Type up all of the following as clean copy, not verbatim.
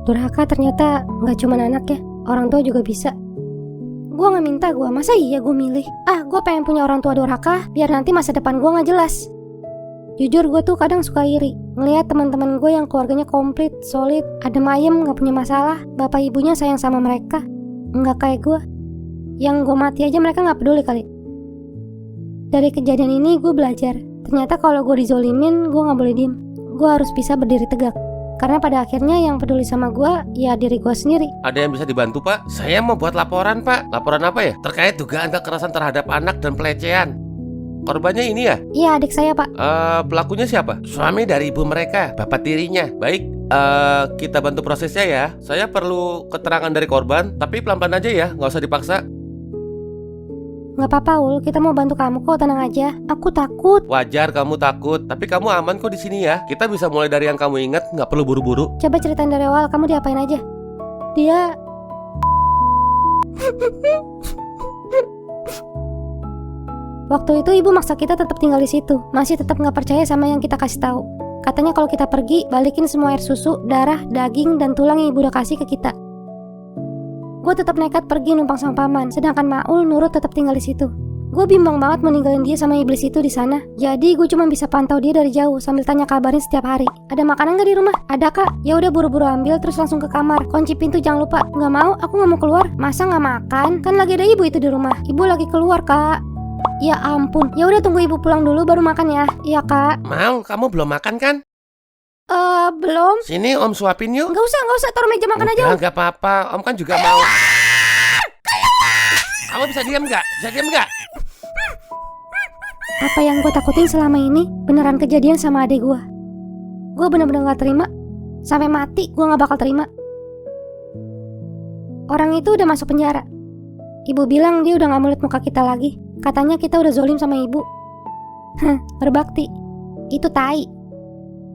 Durhaka ternyata nggak cuma anak ya, orang tua juga bisa. Gue nggak minta masa iya gue milih. Gue pengen punya orang tua durhaka, biar nanti masa depan gue nggak jelas. Jujur gue tuh kadang suka iri ngelihat teman-teman gue yang keluarganya komplit, solid, adem ayem, nggak punya masalah. Bapak ibunya sayang sama mereka, nggak kayak gue. Yang gue mati aja mereka nggak peduli kali. Dari kejadian ini gue belajar, ternyata kalau gue dizolimin gue nggak boleh diem. Gue harus bisa berdiri tegak. Karena pada akhirnya yang peduli sama gue, ya diri gue sendiri. Ada yang bisa dibantu, Pak? Saya mau buat laporan, Pak. Laporan apa ya? Terkait dugaan kekerasan terhadap anak dan pelecehan. Korbannya ini ya? Iya, adik saya, Pak. Pelakunya siapa? Suami dari ibu mereka, bapak tirinya. Baik, kita bantu prosesnya ya. Saya perlu keterangan dari korban, tapi pelan-pelan aja ya, nggak usah dipaksa. Nggak apa-apa, Ul. Kita mau bantu kamu kok, tenang aja. Aku takut. Wajar kamu takut, tapi kamu aman kok di sini ya. Kita bisa mulai dari yang kamu ingat, nggak perlu buru-buru. Coba ceritain dari awal, kamu diapain aja? Dia... Waktu itu ibu maksa kita tetap tinggal di situ. Masih tetap nggak percaya sama yang kita kasih tahu. Katanya kalau kita pergi, balikin semua air susu, darah, daging, dan tulang yang ibu udah kasih ke kita. Gue tetap nekat pergi numpang sama paman, sedangkan Maul nurut tetap tinggal di situ. Gue bimbang banget mau ninggalin dia sama iblis itu di sana. Jadi gue cuma bisa pantau dia dari jauh sambil tanya kabarin setiap hari. Ada makanan gak di rumah? Ada, Kak. Ya udah buru-buru ambil terus langsung ke kamar. Kunci pintu jangan lupa. Nggak mau, aku nggak mau keluar. Masa nggak makan? Kan lagi ada ibu itu di rumah. Ibu lagi keluar, Kak. Ya ampun. Ya udah tunggu ibu pulang dulu baru makan ya. Iya, Kak. Mau, kamu belum makan kan? Belum. Sini Om suapin yuk. Nggak usah, taruh meja makan aja, Om. Nggak apa-apa, Om kan juga mau. Kamu bisa diam nggak? Bisa diam nggak? Apa yang gue takutin selama ini beneran kejadian sama adik gue. Gue bener-bener gak terima. Sampai mati gue gak bakal terima. Orang itu udah masuk penjara. Ibu bilang dia udah gak mau liat muka kita lagi. Katanya kita udah zolim sama ibu. Berbakti. Itu tai.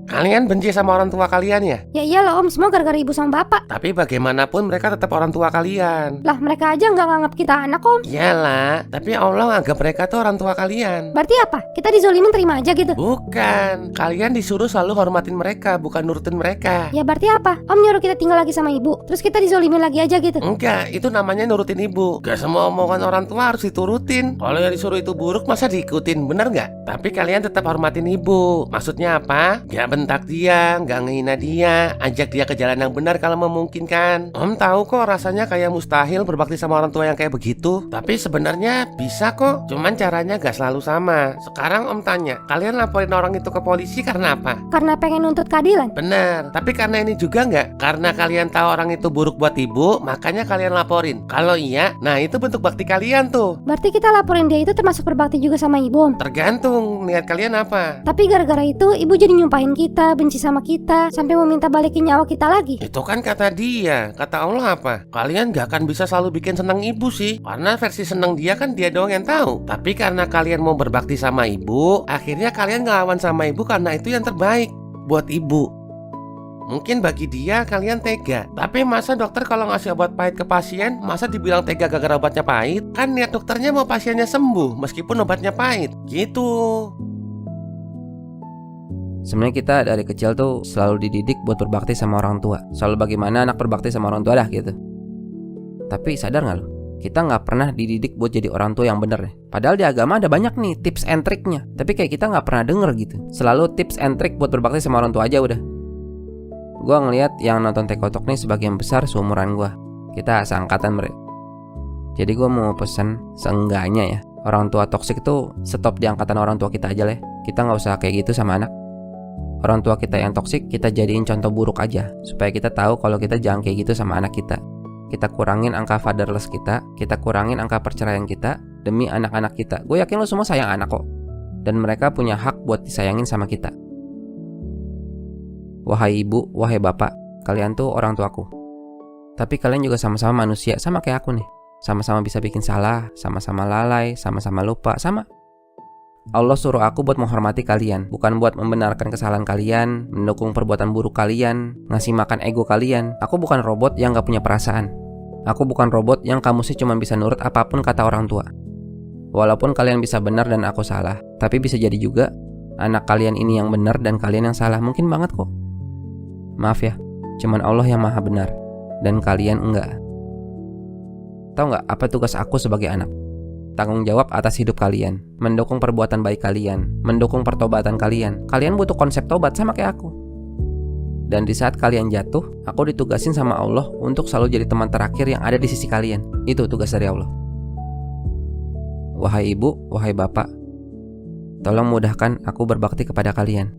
Kalian benci sama orang tua kalian ya? Ya iyalah Om, semua gara-gara ibu sama bapak. Tapi bagaimanapun mereka tetap orang tua kalian. Lah mereka aja gak nganggap kita anak Om. Iyalah, tapi Allah anggap mereka tuh orang tua kalian. Berarti apa? Kita dizolimin terima aja gitu? Bukan, kalian disuruh selalu hormatin mereka, bukan nurutin mereka. Ya berarti apa? Om nyuruh kita tinggal lagi sama ibu, terus kita dizolimin lagi aja gitu? Enggak, itu namanya nurutin ibu. Gak semua omongan orang tua harus diturutin. Kalau yang disuruh itu buruk masa diikutin, bener gak? Tapi kalian tetap hormatin ibu. Maksudnya apa? Gak bentak dia, gak ngehina dia, ajak dia ke jalan yang benar kalau memungkinkan. Om tahu kok rasanya kayak mustahil berbakti sama orang tua yang kayak begitu. Tapi sebenarnya bisa kok, cuman caranya gak selalu sama. Sekarang Om tanya, kalian laporin orang itu ke polisi karena apa? Karena pengen nuntut keadilan. Bener, tapi karena ini juga nggak? Karena kalian tahu orang itu buruk buat ibu, makanya kalian laporin. Kalau iya, nah itu bentuk bakti kalian tuh. Berarti kita laporin dia itu termasuk berbakti juga sama ibu Om? Tergantung niat kalian apa. Tapi gara-gara itu ibu jadi nyumpahin kita, benci sama kita, sampai mau minta balikin nyawa kita lagi. Itu kan kata dia, kata Allah apa? Kalian gak akan bisa selalu bikin senang ibu sih. Karena versi senang dia kan dia doang yang tahu. Tapi karena kalian mau berbakti sama ibu, akhirnya kalian ngelawan sama ibu karena itu yang terbaik buat ibu. Mungkin bagi dia kalian tega. Tapi masa dokter kalau ngasih obat pahit ke pasien, masa dibilang tega gara-gara obatnya pahit? Kan niat dokternya mau pasiennya sembuh meskipun obatnya pahit. Gitu. Sebenarnya kita dari kecil tuh selalu dididik buat berbakti sama orang tua. Selalu bagaimana anak berbakti sama orang tua dah gitu. Tapi sadar gak lo? Kita gak pernah dididik buat jadi orang tua yang bener. Padahal di agama ada banyak nih tips and triknya. Tapi kayak kita gak pernah denger gitu. Selalu tips and trik buat berbakti sama orang tua aja udah. Gue ngeliat yang nonton Tekotok nih sebagian besar seumuran gue. Kita seangkatan mereka. Jadi gue mau pesen seenggaknya ya, orang tua toksik tuh stop di angkatan orang tua kita aja lah. Kita gak usah kayak gitu sama anak. Orang tua kita yang toksik kita jadiin contoh buruk aja, supaya kita tahu kalau kita jangan kayak gitu sama anak kita. Kita kurangin angka fatherless kita kurangin angka perceraian kita demi anak-anak kita. Gue yakin lo semua sayang anak kok, dan mereka punya hak buat disayangin sama kita. Wahai ibu, wahai bapak, kalian tuh orang tuaku. Tapi kalian juga sama-sama manusia, sama kayak aku nih. Sama-sama bisa bikin salah, sama-sama lalai, sama-sama lupa, sama. Allah suruh aku buat menghormati kalian, bukan buat membenarkan kesalahan kalian, mendukung perbuatan buruk kalian, ngasih makan ego kalian. Aku bukan robot yang gak punya perasaan. Aku bukan robot yang kamu sih cuma bisa nurut apapun kata orang tua. Walaupun kalian bisa benar dan aku salah, tapi bisa jadi juga anak kalian ini yang benar dan kalian yang salah. Mungkin banget kok. Maaf ya, cuman Allah yang maha benar dan kalian enggak. Tahu nggak apa tugas aku sebagai anak? Tanggung jawab atas hidup kalian, mendukung perbuatan baik kalian, mendukung pertobatan kalian. Kalian butuh konsep tobat sama kayak aku. Dan di saat kalian jatuh, aku ditugasin sama Allah untuk selalu jadi teman terakhir yang ada di sisi kalian. Itu tugas dari Allah. Wahai ibu, wahai bapak, tolong mudahkan aku berbakti kepada kalian.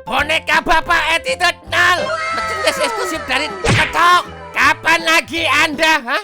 Boneka Bapak Attitude 0, merchandise eksklusif dari TikTok. Kapan lagi Anda? Hah?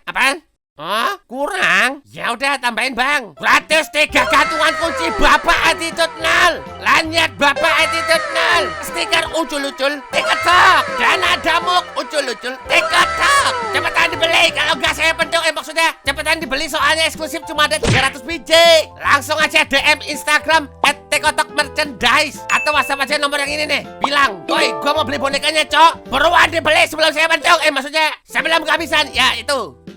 Apaan? Oh, kurang? Ya udah tambahin bang. Gratis 3 gantungan kunci Bapak Attitude 0. Lanyard Bapak Attitude 0. Stiker ucul-ucul TikTok. Dan ada muk ucul-ucul TikTok. Cepetan dibeli, kalau nggak saya bentuk maksudnya. Cepetan dibeli soalnya eksklusif cuma ada 300 biji. Langsung aja DM Instagram @TikTok merchandise atau WhatsApp aja nomor yang ini nih. Bilang, "Woi, gua mau beli bonekanya, Cok. Buruan dibeli sebelum saya bentuk." Maksudnya sebelum kehabisan. Ya itu.